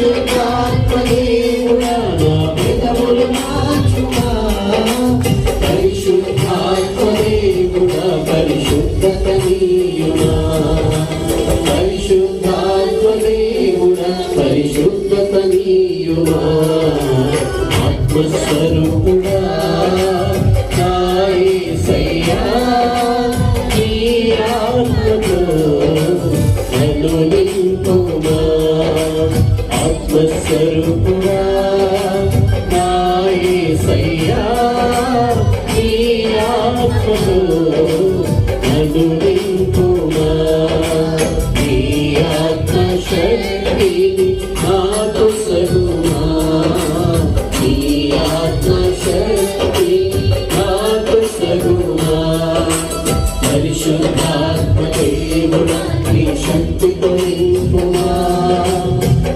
పరిశుద్ధాత్మ దేవుడా నా పెదవులు మార్చుమా పరిశుద్ధాత్మ దేవుడా పరిశుద్ధత నీయుమా పరిశుద్ధాత్మ దేవుడా పరిశుద్ధత నీయుమా ఆత్మస్వరూపుడా నా యేసయ్యా నీ ఆత్మతో నన్ను నింపుమా ఆత్మస్వరూపుడా నా యేసయ్యా నీ ఆత్మతో నన్ను నింపుమా నీ ఆత్మ శక్తిని నాతో సగుమా నీ ఆత్మ శక్తి నాతో సగుమా పరిశుద్ధాత్మ దేవుడా నీ శక్తితో నింపుమా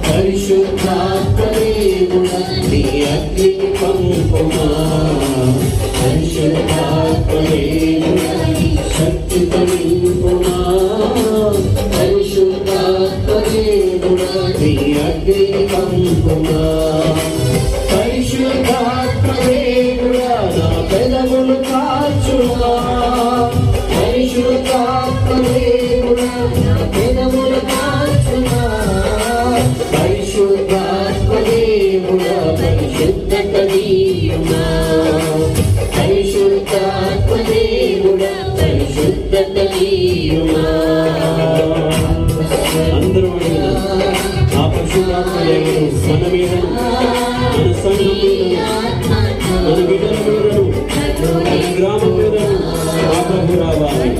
పరిశుద్ధాత్మ దేవుడా నీ అగ్నిని పంపుమా పరిశుద్ధాత్మ దేవుడా నీ శక్తితో నింపుమా పరిశుద్ధాత్మ దేవుడా నీ అగ్నిని పంపుమా పరిశుద్ధాత్మ దేవుడా నా పెదవులు కాచుమా పరిశుద్ధాత్మ దేవుడా నా పెదవులు కాచుమా పరిశుద్ధాత్మ దేవుడా పరిశుద్ధత నీయుమా పరిశుద్ధాత్మ దేవుడా పరిశుద్ధత నీయుమా అందరూ ఆ పరిశుద్ధాత్మ దేవుడు మన మీద మన సంఘం మీద మన బిడ్డల మీదను మన గ్రామం మీదను ఆపకు రావాలి